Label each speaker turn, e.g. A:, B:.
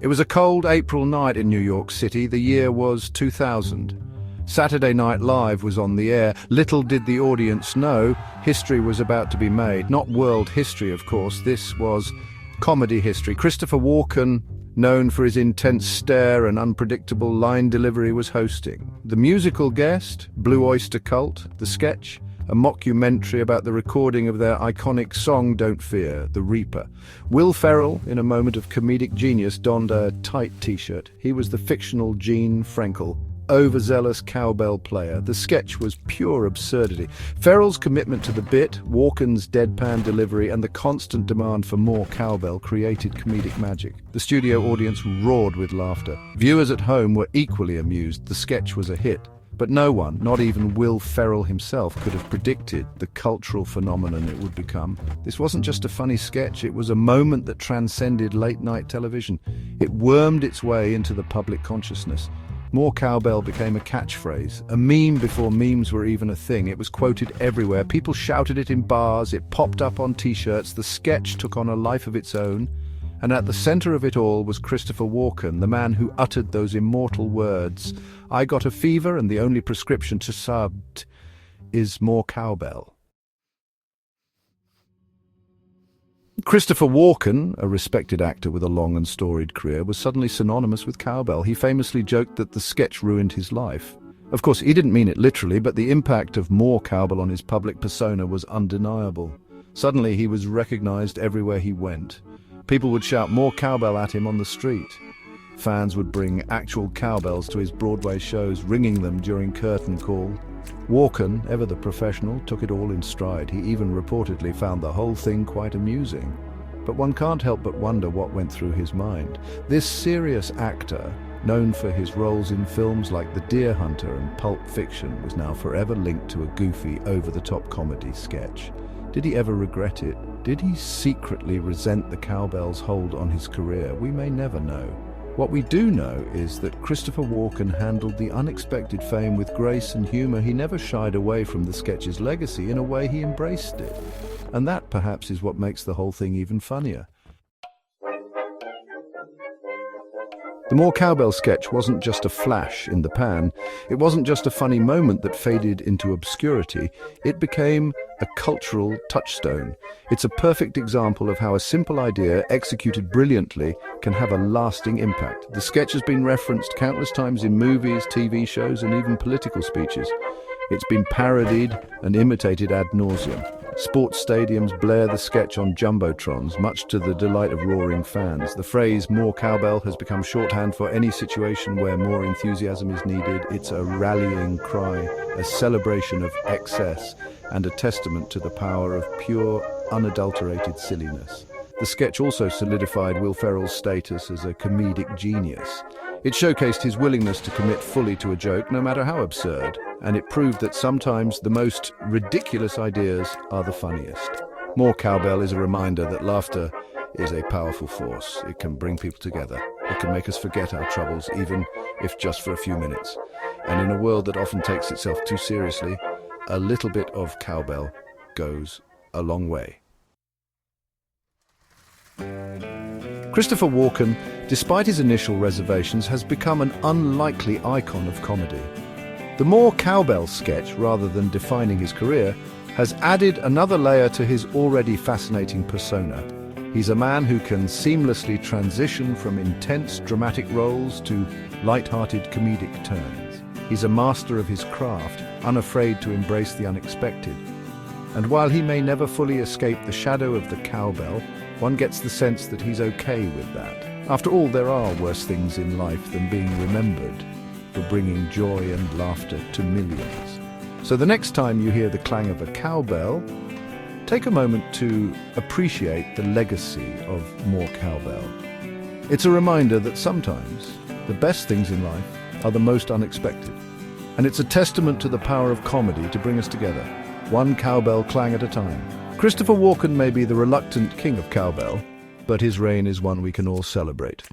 A: It was a cold April night in New York City. The year was 2000. Saturday Night Live was on the air. Little did the audience know, history was about to be made. Not world history, of course. This was comedy history. Christopher Walken, known for his intense stare and unpredictable line delivery, was hosting. The musical guest, Blue Oyster Cult, the sketch, a mockumentary about the recording of their iconic song Don't Fear, The Reaper. Will Ferrell, in a moment of comedic genius, donned a tight t-shirt. He was the fictional Gene Frankel, overzealous cowbell player. The sketch was pure absurdity. Ferrell's commitment to the bit, Walken's deadpan delivery, and the constant demand for more cowbell created comedic magic. The studio audience roared with laughter. Viewers at home were equally amused. The sketch was a hit. But no one, not even Will Ferrell himself, could have predicted the cultural phenomenon it would become. This wasn't just a funny sketch, it was a moment that transcended late-night television. It wormed its way into the public consciousness. More cowbell became a catchphrase, a meme before memes were even a thing. It was quoted everywhere. People shouted it in bars, it popped up on t-shirts. The sketch took on a life of its own. And at the center of it all was Christopher Walken, the man who uttered those immortal words, "I got a fever and the only prescription to subbed is more cowbell." Christopher Walken, a respected actor with a long and storied career, was suddenly synonymous with cowbell. He famously joked that the sketch ruined his life. Of course, he didn't mean it literally, but the impact of more cowbell on his public persona was undeniable. Suddenly, he was recognized everywhere he went. People would shout more cowbell at him on the street. Fans would bring actual cowbells to his Broadway shows, ringing them during curtain call. Walken, ever the professional, took it all in stride. He even reportedly found the whole thing quite amusing. But one can't help but wonder what went through his mind. This serious actor, known for his roles in films like The Deer Hunter and Pulp Fiction, was now forever linked to a goofy, over-the-top comedy sketch. Did he ever regret it? Did he secretly resent the cowbell's hold on his career? We may never know. What we do know is that Christopher Walken handled the unexpected fame with grace and humor. He never shied away from the sketch's legacy. In a way, he embraced it. And that, perhaps, is what makes the whole thing even funnier. The More Cowbell sketch wasn't just a flash in the pan. It wasn't just a funny moment that faded into obscurity. It became a cultural touchstone. It's a perfect example of how a simple idea, executed brilliantly, can have a lasting impact. The sketch has been referenced countless times in movies, TV shows, and even political speeches. It's been parodied and imitated ad nauseum. Sports stadiums blare the sketch on jumbotrons, much to the delight of roaring fans. The phrase "more cowbell" has become shorthand for any situation where more enthusiasm is needed. It's a rallying cry, a celebration of excess, and a testament to the power of pure, unadulterated silliness. The sketch also solidified Will Ferrell's status as a comedic genius. It showcased his willingness to commit fully to a joke, no matter how absurd, and it proved that sometimes the most ridiculous ideas are the funniest. More Cowbell is a reminder that laughter is a powerful force. It can bring people together. It can make us forget our troubles, even if just for a few minutes. And in a world that often takes itself too seriously, a little bit of cowbell goes a long way. Christopher Walken, despite his initial reservations, has become an unlikely icon of comedy. The More Cowbell sketch, rather than defining his career, has added another layer to his already fascinating persona. He's a man who can seamlessly transition from intense dramatic roles to light-hearted comedic turns. He's a master of his craft, unafraid to embrace the unexpected. And while he may never fully escape the shadow of the cowbell, one gets the sense that he's okay with that. After all, there are worse things in life than being remembered for bringing joy and laughter to millions. So the next time you hear the clang of a cowbell, take a moment to appreciate the legacy of More Cowbell. It's a reminder that sometimes the best things in life are the most unexpected. And it's a testament to the power of comedy to bring us together, one cowbell clang at a time. Christopher Walken may be the reluctant king of cowbell, but his reign is one we can all celebrate.